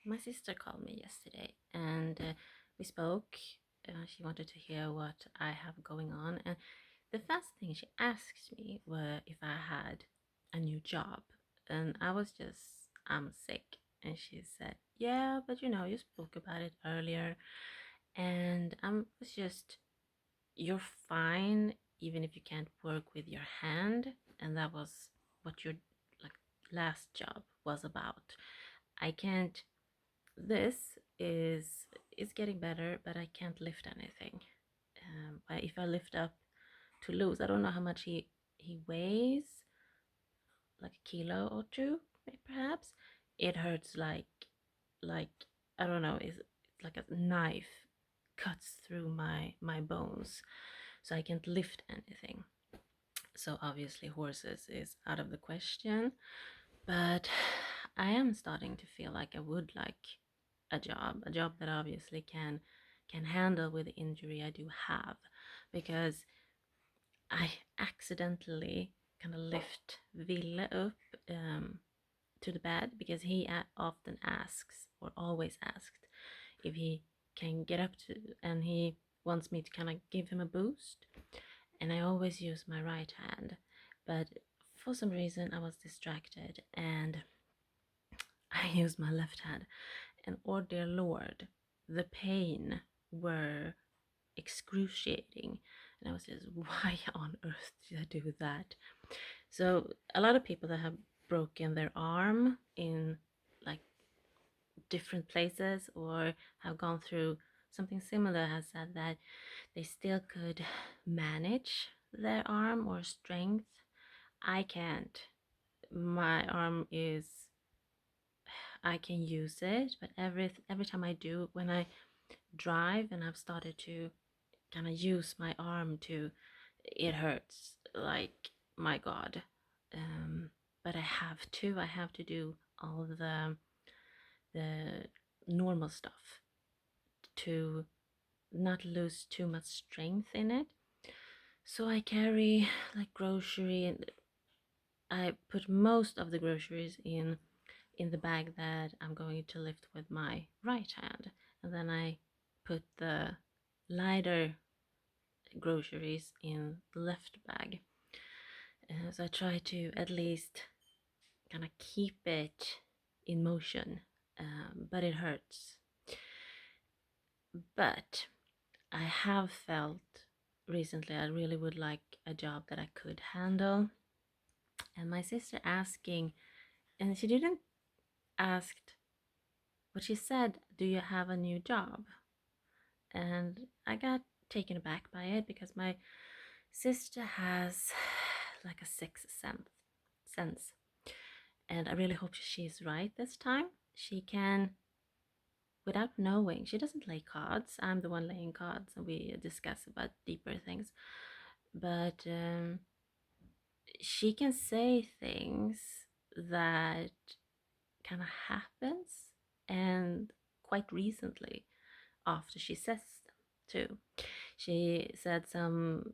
My sister called me yesterday and we spoke. She wanted to hear what I have going on. And the first thing she asked me were if I had a new job. And I was just, I'm sick. And she said, yeah, but you spoke about it earlier. And I was just, you're fine even if you can't work with your hand. And that was what your like last job was about. I can't this is getting better, but I can't lift anything. If I lift up to lose, I don't know how much he weighs, like a kilo or two, perhaps. It hurts like I don't know. It's like a knife cuts through my bones, so I can't lift anything. So obviously horses is out of the question, but I am starting to feel like I would like a job that obviously can handle with the injury I do have, because I accidentally kind of lift Ville up to the bed because he often asks, or always asked, if he can get up to, and he wants me to kind of give him a boost, and I always use my right hand, but for some reason I was distracted and I used my left hand, and oh dear lord, the pain were excruciating. And I was just, why on earth did I do that? So a lot of people that have broken their arm in like different places or have gone through something similar has said that they still could manage their arm or strength. I can't. My arm is, I can use it, but every time I do, when I drive and I've started to kind of use my arm to, it hurts like, my god. um but I have to do all the normal stuff to not lose too much strength in it. So I carry like grocery, and I put most of the groceries in the bag that I'm going to lift with my right hand, and then I put the lighter groceries in the left bag. So I try to at least kind of keep it in motion, but it hurts. But I have felt recently I really would like a job that I could handle. And my sister asking, and she didn't ask, but she said, do you have a new job? And I got taken aback by it because my sister has like a sixth sense. And I really hope she's right this time. She can, without knowing, she doesn't lay cards. I'm the one laying cards, and we discuss about deeper things. But she can say things that kind of happens, and quite recently after she says them too. She said some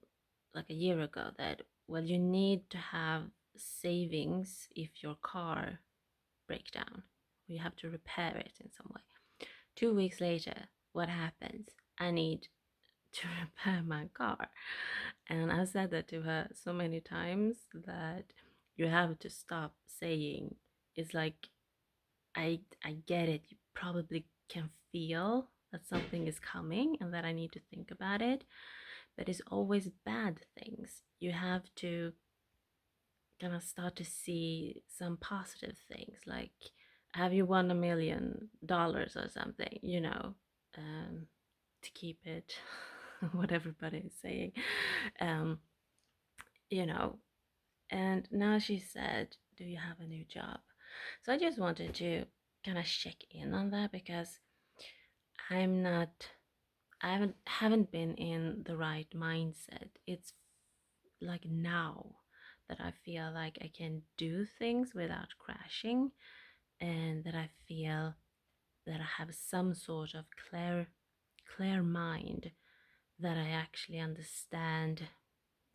like a year ago that, well, you need to have savings if your car break down, or you have to repair it in some way. 2 weeks later, what happens? I need to repair my car. And I said that to her so many times that you have to stop saying, it's like, I get it. You probably can feel that something is coming and that I need to think about it, but it's always bad things. You have to kind of start to see some positive things, like, have you won $1 million or something, to keep it what everybody is saying, um, you know. And now she said, do you have a new job? So I just wanted to kind of check in on that, because I'm not, I haven't been in the right mindset. It's like now that I feel like I can do things without crashing, and that I feel that I have some sort of clear mind, that I actually understand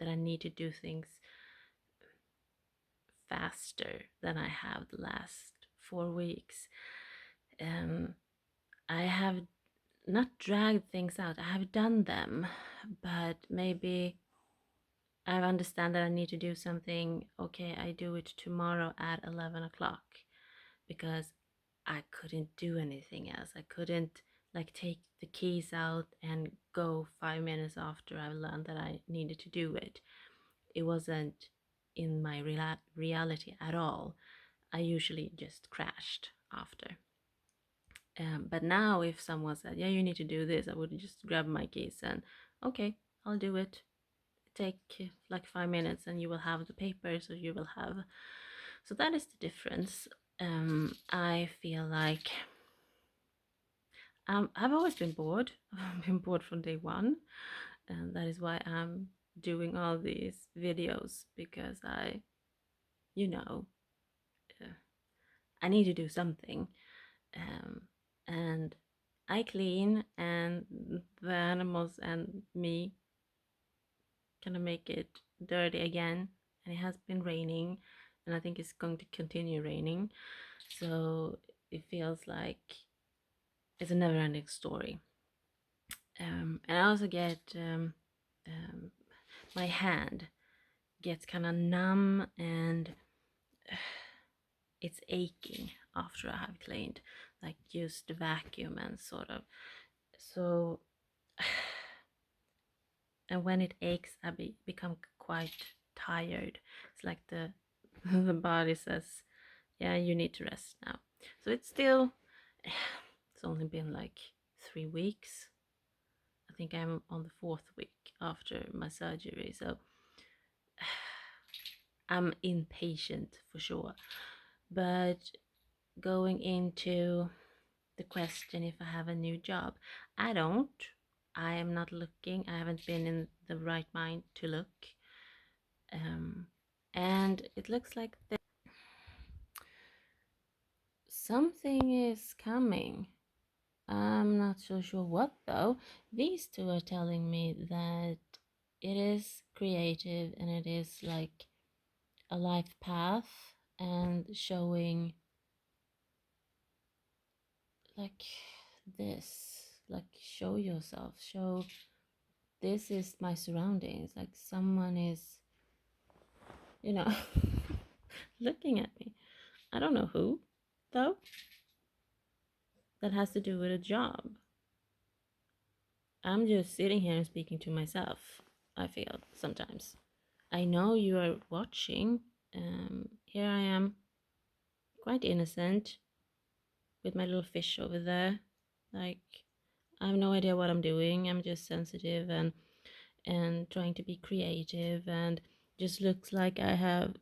that I need to do things faster than I have the last 4 weeks. have not dragged things out. I have done them, but maybe I understand that I need to do something. Okay, I do it tomorrow at 11 o'clock because I couldn't do anything else. I couldn't like take the keys out and go 5 minutes after I learned that I needed to do it. It wasn't in my reality at all. I usually just crashed after. But now, if someone said, "Yeah, you need to do this," I would just grab my keys and, okay, I'll do it. Take like 5 minutes, and you will have the papers, or you will have. So that is the difference. I feel like I've always been bored. I've been bored from day one, and that is why I'm doing all these videos because you know, uh, I need to do something. Um, and I clean, and the animals and me kind of make it dirty again. And it has been raining, and I think it's going to continue raining. So it feels like it's a never ending story. And I also get my hand gets kind of numb, and it's aching after I have cleaned, like used the vacuum and sort of. So, and when it aches, I become quite tired. It's like the the body says, "Yeah, you need to rest now." So it's still, it's only been like 3 weeks. I think I'm on the fourth week after my surgery, so I'm impatient for sure. But going into the question if I have a new job, I don't. I am not looking. I haven't been in the right mind to look. And it looks like something is coming. I'm not so sure what though. These two are telling me that it is creative and it is like a life path and showing like this, like show yourself, show this is my surroundings, like someone is, you know, looking at me. I don't know who though. That has to do with a job. I'm just sitting here and speaking to myself, I feel sometimes. I know you are watching. Here I am, quite innocent, with my little fish over there. Like, I have no idea what I'm doing. I'm just sensitive and trying to be creative, and just looks like I have,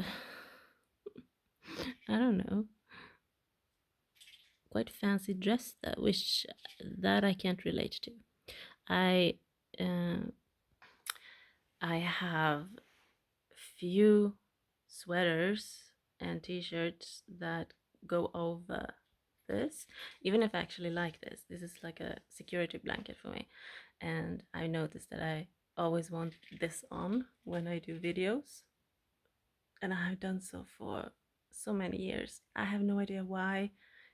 I don't know, quite fancy dress though, which that I can't relate to. I uh, I have few sweaters and t-shirts that go over this, even if I actually like this is like a security blanket for me, and I noticed that I always want this on when I do videos, and I have done so for so many years. I have no idea why.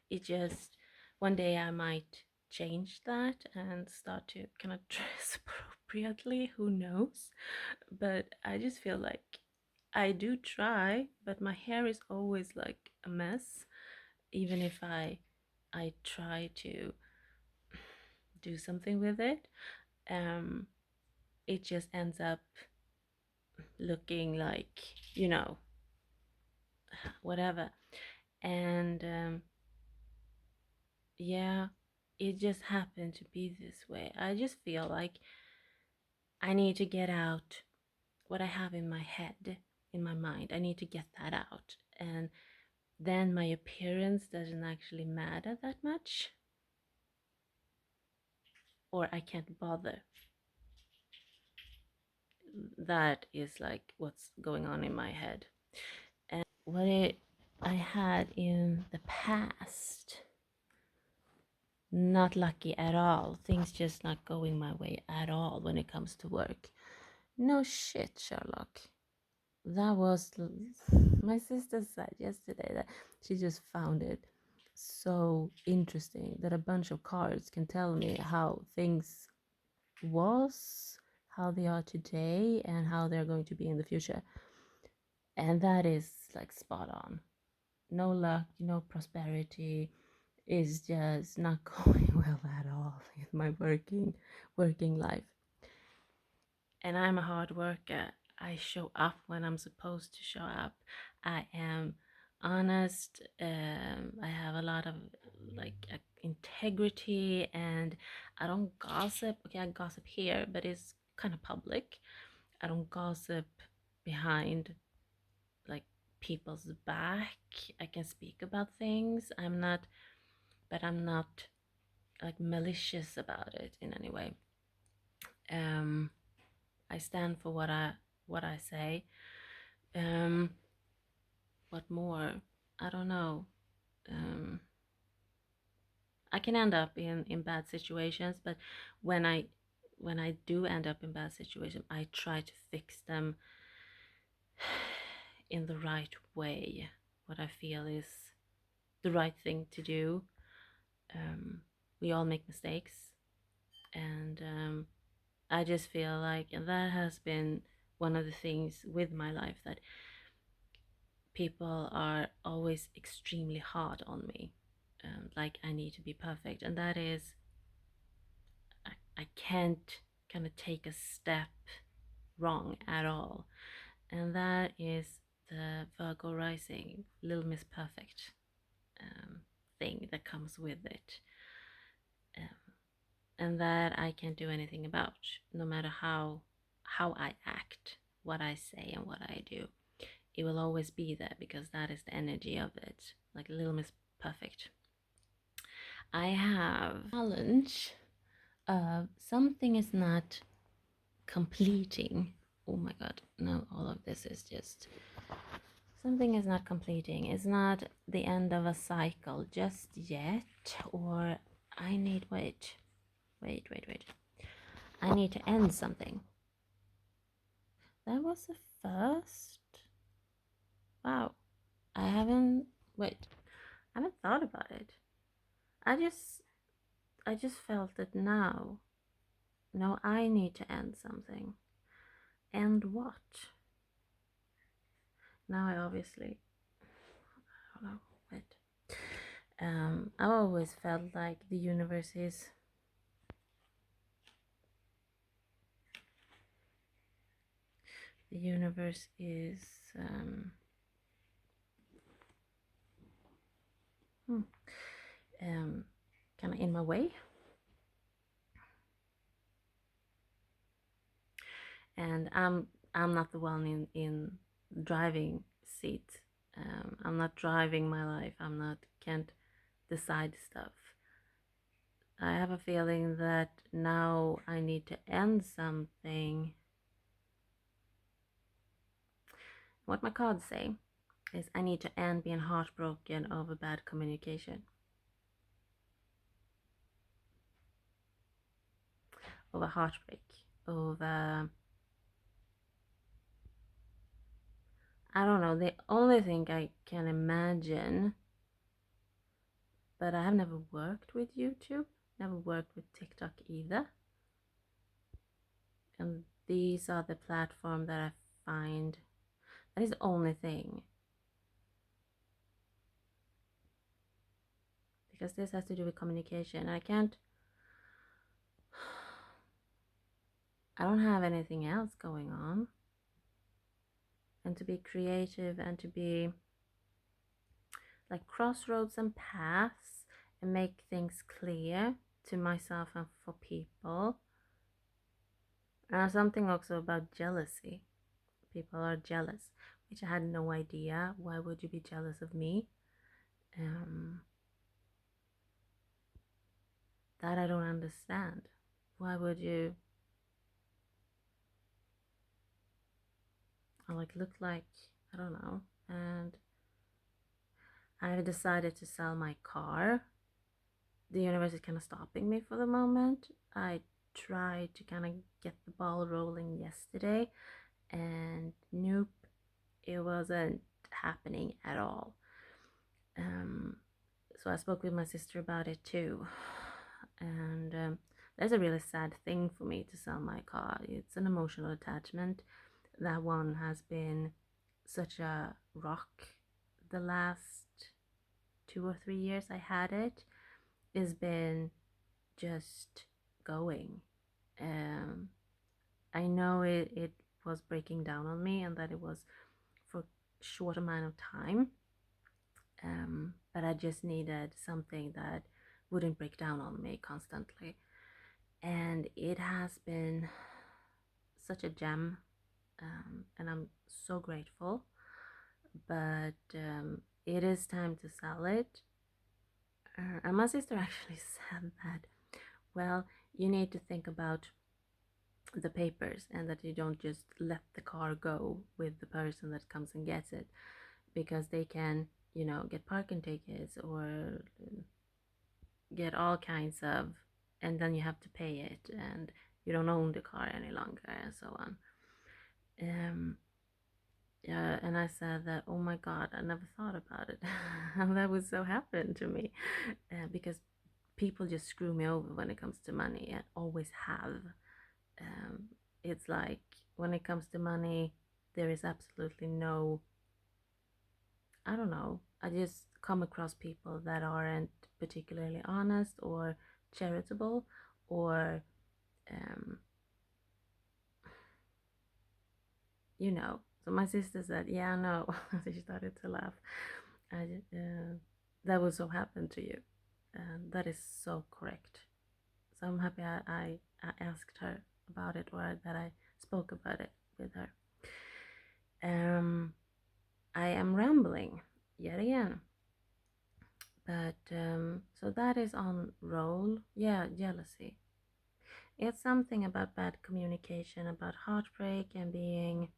It just, one day I might change that and start to kind of dress appropriately, who knows. But I just feel like I do try, but my hair is always like a mess. Even if I try to do something with it, um, it just ends up looking like, you know, whatever. And yeah, it just happened to be this way. I just feel like I need to get out what I have in my head, in my mind. I need to get that out. And then my appearance doesn't actually matter that much, or I can't bother. That is like what's going on in my head. And I had in the past, not lucky at all. Things just not going my way at all when it comes to work. No shit, Sherlock. That was, my sister said yesterday that she just found it. so interesting that a bunch of cards can tell me how things was, how they are today, and how they're going to be in the future. And that is like spot on. No luck, no prosperity, is just not going well at all in my working life. And I'm a hard worker. I show up when I'm supposed to show up. I am honest. I have a lot of like integrity, and I don't gossip. Okay, I gossip here, but it's kind of public. I don't gossip behind like people's back. I can speak about things. I'm not like malicious about it in any way. Um, I stand for what I say. Um, what more? I don't know. Um, I can end up in bad situations, but when I when I do end up in bad situations, I try to fix them in the right way. What I feel is the right thing to do. Um, we all make mistakes, and I just feel like that has been one of the things with my life, that people are always extremely hard on me. Like I need to be perfect, and that is, I can't kind of take a step wrong at all. And that is the Virgo rising, Little Miss Perfect thing that comes with it. Um, and that I can't do anything about, no matter how I act, what I say, and what I do. It will always be there because that is the energy of it, like Little Miss Perfect. I have challenge. Something is not completing. Oh my god, no, all of this is just something is not completing. It's not the end of a cycle just yet, or I need wait. I need to end something. That was the first. Wow. I haven't wait. I haven't thought about it. I just I just felt that now. No, I need to end something. And what? Now I obviously I don't know. Wait. I always felt like the universe is the universe is hmm, kind of in my way, and I'm not the one in driving seat. I'm not driving my life. I'm not can't decide stuff. I have a feeling that now I need to end something. What my cards say is I need to end being heartbroken over bad communication, over heartbreak, over I don't know. The only thing I can imagine, but I have never worked with YouTube, never worked with TikTok either. And these are the platform that I find that is the only thing. Because this has to do with communication. I don't have anything else going on. And to be creative and to be like crossroads and paths and make things clear to myself and for people. And something also about jealousy. People are jealous, which I had no idea. Why would you be jealous of me? That I don't understand. Why would you? I like look like I don't know. And I've decided to sell my car. The universe is kind of stopping me for the moment. I tried to kind of get the ball rolling yesterday, and nope, it wasn't happening at all. So I spoke with my sister about it too. And that's a really sad thing for me to sell my car. It's an emotional attachment. That one has been such a rock the last 2 or 3 years I had it. It's been just going. Um, I know it was breaking down on me and that it was for a short amount of time. But I just needed something that wouldn't break down on me constantly. And it has been such a gem, and I'm so grateful. But it is time to sell it. And my sister actually said that, well, you need to think about the papers and that you don't just let the car go with the person that comes and gets it, because they can, get parking tickets or get all kinds of, and then you have to pay it and you don't own the car any longer and so on. Yeah, and I said that, oh my god, I never thought about it. And that would so happen to me, because people just screw me over when it comes to money and always have. um, it's like when it comes to money there is absolutely no, I don't know, I just come across people that aren't particularly honest or charitable or um, so my sister said, yeah, no. She started to laugh. That would so happen to you, and that is so correct. So I'm happy I asked her about it, or that I spoke about it with her. I am rambling yet again, but so that is on roll. Yeah, jealousy. It's something about bad communication, about heartbreak and being.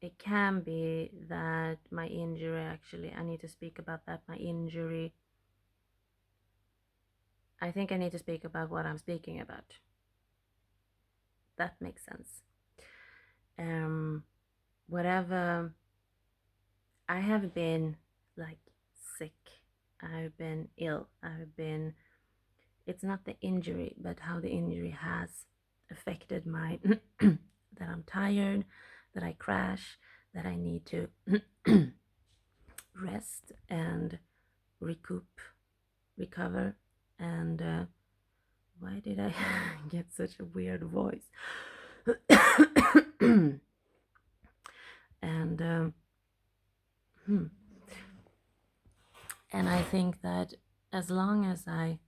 It can be that my injury, actually, I need to speak about that. My injury, I think I need to speak about what I'm speaking about. That makes sense. Whatever, I have been like sick, I've been ill, it's not the injury, but how the injury has affected my, that I'm tired, that I crash, that I need to rest and recover. And why did I get such a weird voice? And and I think that as long as I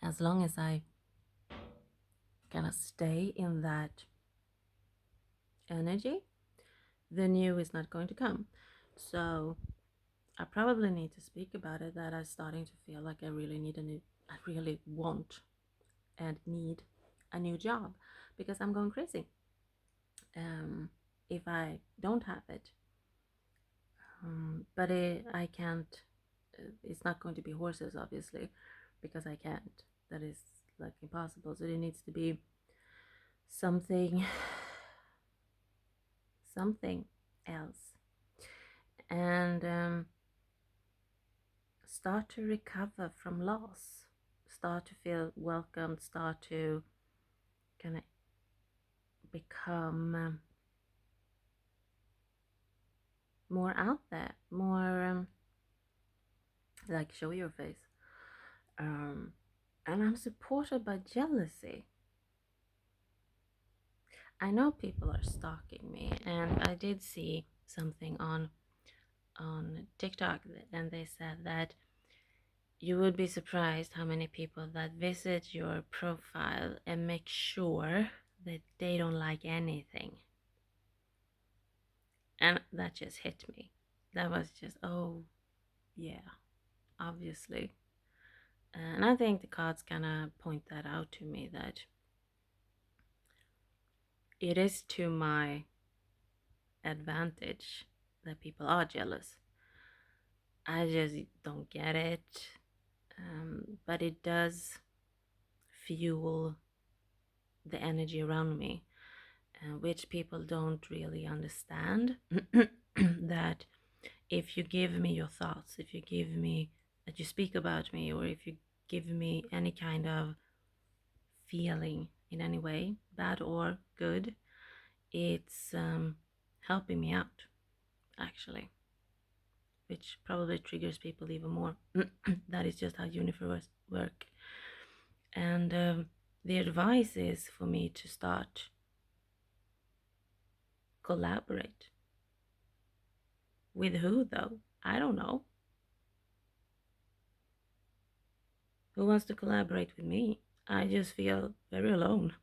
as long as I kind of stay in that energy, the new is not going to come. So I probably need to speak about it, that I'm starting to feel like I really want and need a new job, because I'm going crazy if I don't have it. But I can't, it's not going to be horses, obviously, because I can't. That is like impossible. So it needs to be something, something else. And start to recover from loss, start to feel welcomed, start to kind of become more out there, more like show your face. And I'm supported by jealousy. I know people are stalking me, and I did see something on TikTok, and they said that you would be surprised how many people that visit your profile and make sure that they don't like anything. And that just hit me. That was just, oh, yeah, obviously. And I think the cards kind of point that out to me, that it is to my advantage that people are jealous. I just don't get it. But it does fuel the energy around me. which people don't really understand. That if you give me your thoughts, if you give me that you speak about me, or if you give me any kind of feeling in any way, bad or good, it's helping me out, actually, which probably triggers people even more. That is just how universe work. And the advice is for me to start collaborate. With who though? I don't know. Who wants to collaborate with me? I just feel very alone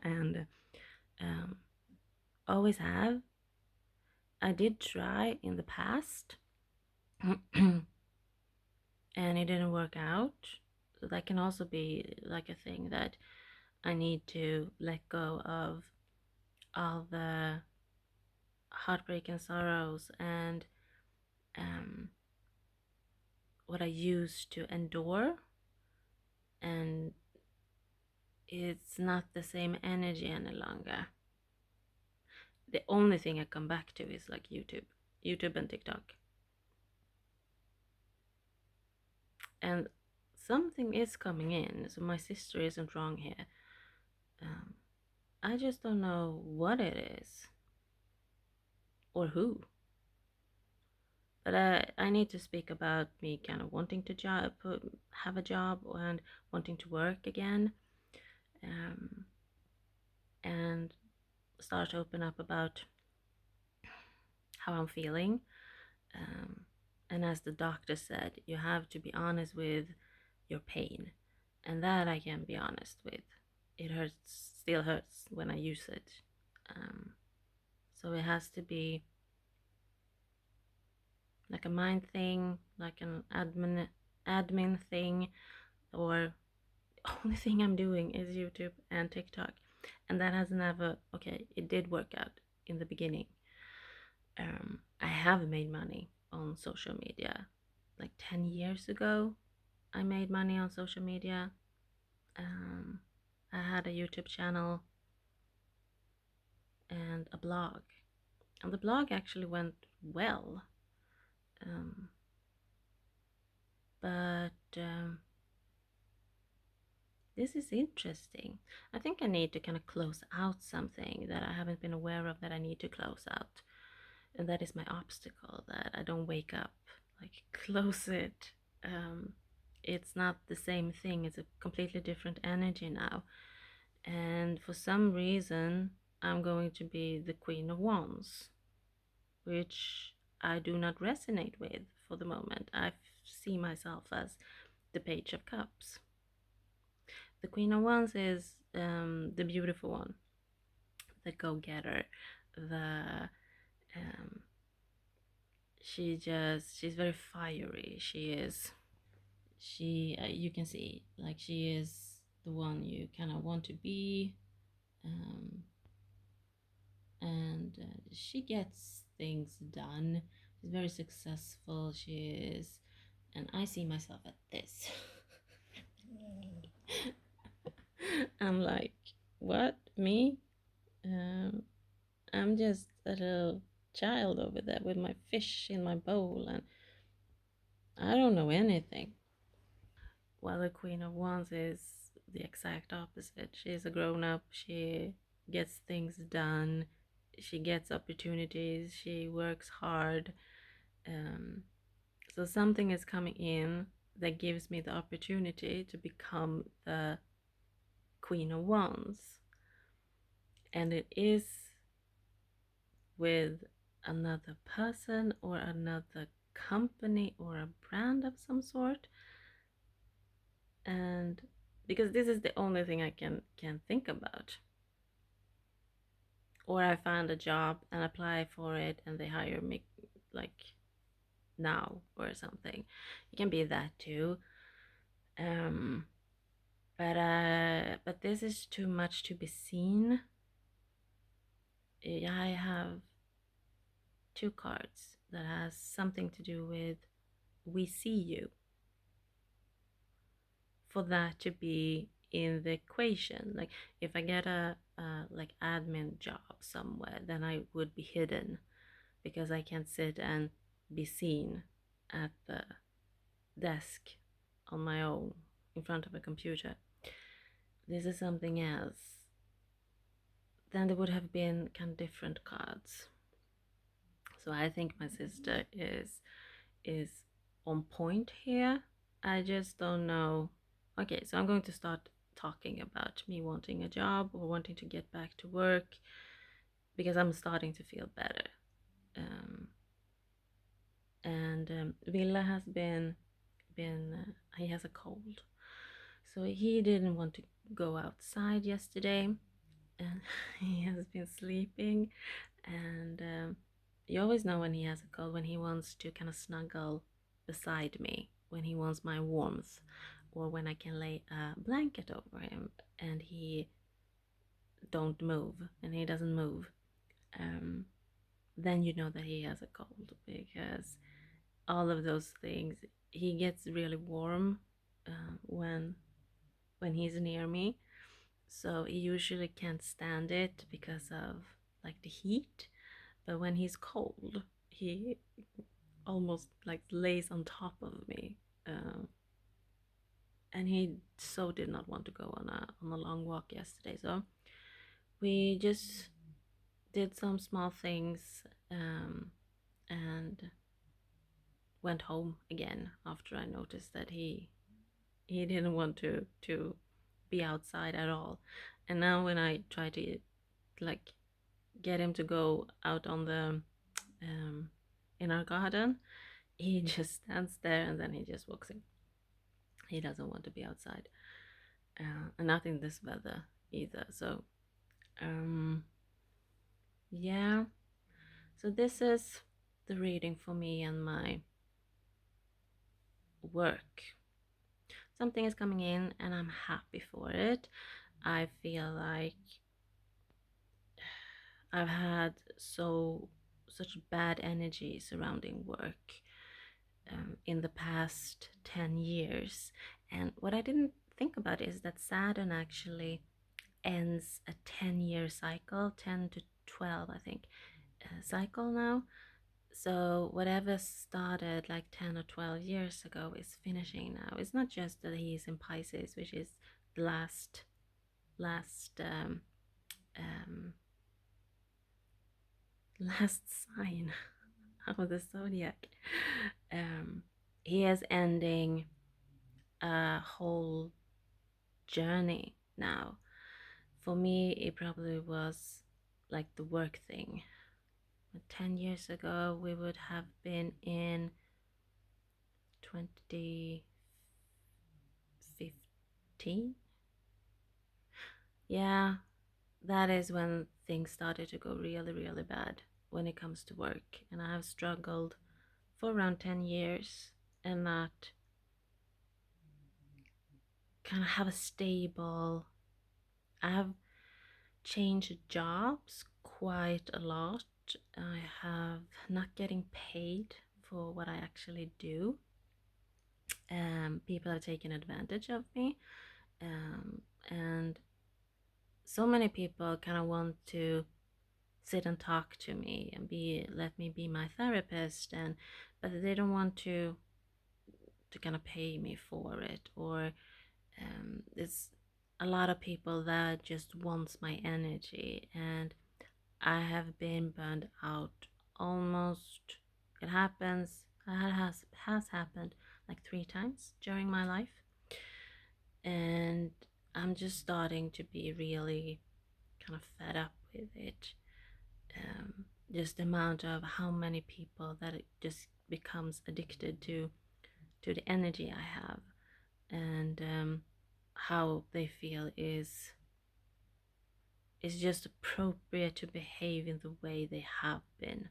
and um, always have. I did try in the past and it didn't work out. So that can also be like a thing that I need to let go of all the heartbreak and sorrows and um, what I used to endure, and it's not the same energy any longer. The only thing I come back to is like YouTube and TikTok. And something is coming in, so my sister isn't wrong here. Um, I just don't know what it is or who. But I need to speak about me kind of wanting to have a job and wanting to work again, um, and start to open up about how I'm feeling. Um, and as the doctor said, you have to be honest with your pain, and that I can be honest with. It hurts, still hurts when I use it. Um, so it has to be like a mind thing, like an admin thing, or only thing I'm doing is YouTube and TikTok. And that has never, okay, it did work out in the beginning. I have made money on social media. Like 10 years ago, I made money on social media. Um, I had a YouTube channel and a blog. And the blog actually went well. Um, but this is interesting. I think I need to kind of close out something that I haven't been aware of that I need to close out. And that is my obstacle, that I don't wake up. Like, close it. Um, it's not the same thing, it's a completely different energy now. And for some reason, I'm going to be the Queen of Wands, which I do not resonate with for the moment. I see myself as the Page of Cups. The Queen of Wands is the beautiful one, the go-getter, the um, she's very fiery. She you can see like she is the one you kind of want to be, um, and she gets things done. She's very successful. She is, and I see myself at this. I'm like, what, me? Um, I'm just a little child over there with my fish in my bowl, and I don't know anything. While the Queen of Wands is the exact opposite. She's a grown up, she gets things done, she gets opportunities, she works hard. Um, so something is coming in that gives me the opportunity to become the Queen of Wands. And it is with another person or another company or a brand of some sort. And because this is the only thing I can think about, or I find a job and apply for it and they hire me like now or something. It can be that too. um but this is too much to be seen. I have two cards that has something to do with we see you, for that to be in the equation. Like if I get like admin job somewhere, then I would be hidden because I can't sit and be seen at the desk on my own in front of a computer. This is something else. Then there would have been kind of different cards. So I think my sister is on point here. I just don't know. Okay, so I'm going to start talking about me wanting a job or wanting to get back to work because I'm starting to feel better. Um, and Villa has been he has a cold, so he didn't want to go outside yesterday, and he has been sleeping. And you always know when he has a cold, when he wants to kind of snuggle beside me, when he wants my warmth, or when I can lay a blanket over him and he don't move and he doesn't move. um, then you know that he has a cold, because all of those things, he gets really warm when he's near me, so he usually can't stand it because of like the heat. But when he's cold, he almost like lays on top of me. And he so did not want to go on a long walk yesterday, so we just did some small things, and went home again after I noticed that he didn't want to be outside at all. And now when I try to like get him to go out on the in our garden, he just stands there and then he just walks in. He doesn't want to be outside, and not in this weather either. So um yeah, so this is the reading for me and my work. Something is coming in and I'm happy for it. I feel like I've had such bad energy surrounding work in the past 10 years. And what I didn't think about is that Saturn actually ends a 10-year cycle, 10 to 12, I think, cycle now. So whatever started like 10 or 12 years ago is finishing now. It's not just that he's in Pisces, which is the last um, last sign of the zodiac. Um, he is ending a whole journey now. For me, it probably was like the work thing. But 10 years ago, we would have been in 2015. Yeah, that is when things started to go really, really bad when it comes to work. And I have struggled for around 10 years and not kind of have a stable. I have changed jobs quite a lot. I have not getting paid for what I actually do. People have taken advantage of me, and so many people kind of want to sit and talk to me and let me be my therapist, and but they don't want to kind of pay me for it. Or it's a lot of people that just wants my energy, and I have been burned out almost. It happens. It has happened like 3 times during my life, and I'm just starting to be really kind of fed up with it. Just the amount of how many people that it just becomes addicted to the energy I have, and how they feel is just appropriate to behave in the way they have been.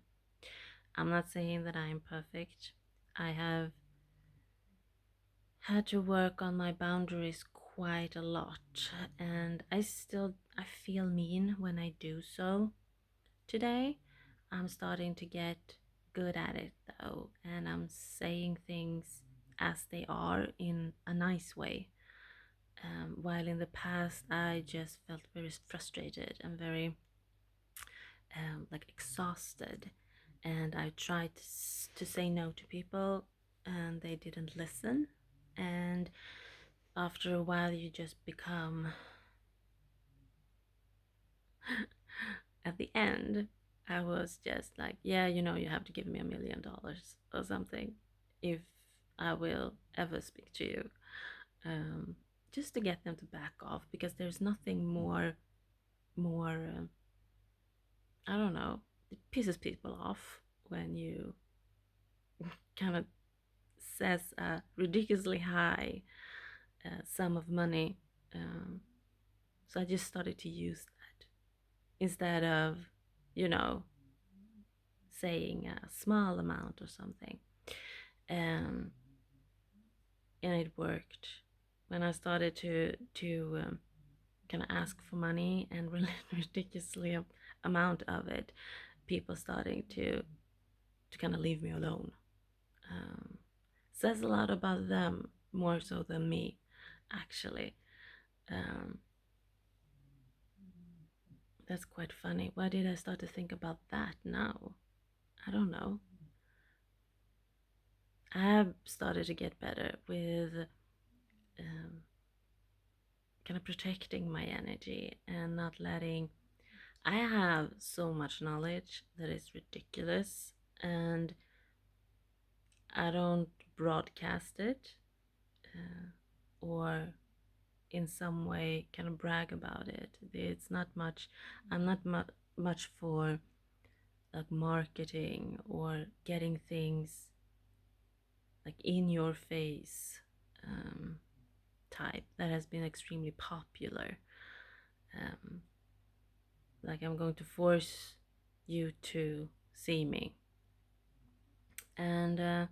I'm not saying that I am perfect. I have had to work on my boundaries quite a lot, and I feel mean when I do so. Today I'm starting to get good at it though, and I'm saying things as they are in a nice way. While in the past I just felt very frustrated and very like exhausted, and I tried to say no to people and they didn't listen. And after a while, you just become, at the end, I was just like, yeah, you have to give me $1 million or something if I will ever speak to you. Um, just to get them to back off, because there's nothing more, I don't know, it pisses people off when you kind of says a ridiculously high sum of money. Um, so I just started to use that instead of, you know, saying a small amount or something. Um, and it worked. When I started to kind of ask for money and really ridiculously amount of it, people starting to kind of leave me alone. Um, Says a lot about them more so than me, actually. Um, that's quite funny. Why did I start to think about that now? I don't know. I have started to get better with um, kind of protecting my energy and not letting. I have so much knowledge that is ridiculous, and I don't broadcast it or in some way kind of brag about it. It's not much. I'm not much for like marketing or getting things like in your face type that has been extremely popular. Um, like I'm going to force you to see me, and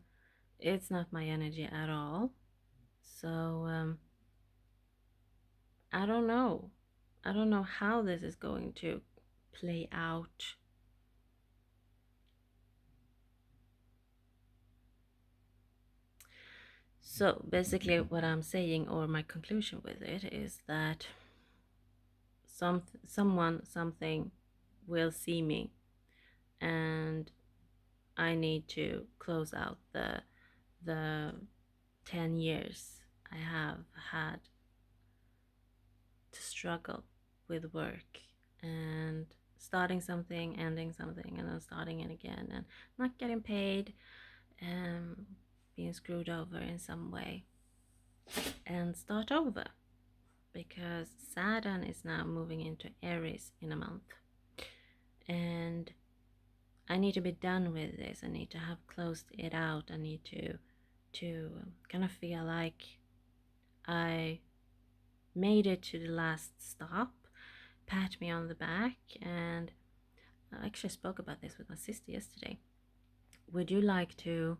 it's not my energy at all. So I don't know. I don't know how this is going to play out. So basically, what I'm saying, or my conclusion with it, is that someone, something will see me, and I need to close out the 10 years I have had to struggle with work and starting something, ending something, and then starting it again, and not getting paid, and being screwed over in some way, and start over, because Saturn is now moving into Aries in a month, and I need to be done with this. I need to have closed it out. I need to kind of feel like I made it to the last stop, pat me on the back. And I actually spoke about this with my sister yesterday. Would you like to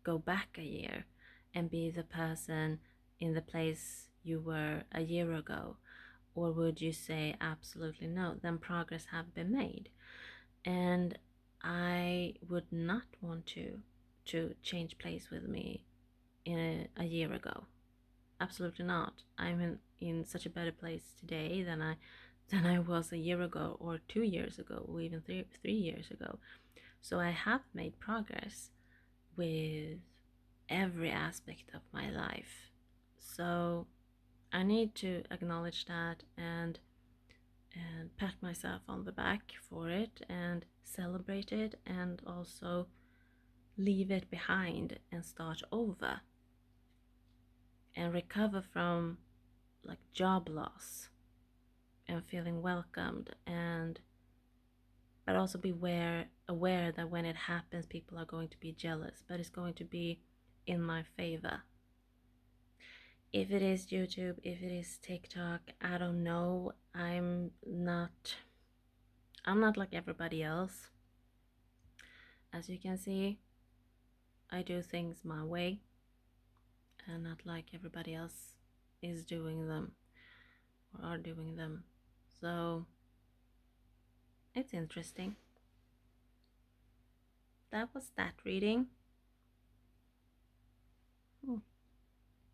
go back a year and be the person in the place you were a year ago? Or would you say absolutely no, then progress have been made? And I would not want to change place with me in a year ago. Absolutely not. I'm in such a better place today than I was a year ago, or 2 years ago, or even 3 years ago. So I have made progress with every aspect of my life. So I need to acknowledge that, and pat myself on the back for it and celebrate it, and also leave it behind and start over and recover from like job loss and feeling welcomed, and but also be aware that when it happens, people are going to be jealous, but it's going to be in my favor. If it is YouTube, if it is TikTok, I don't know. I'm not like everybody else. As you can see, I do things my way and not like everybody else is doing them or are doing them. So it's interesting. That was that reading.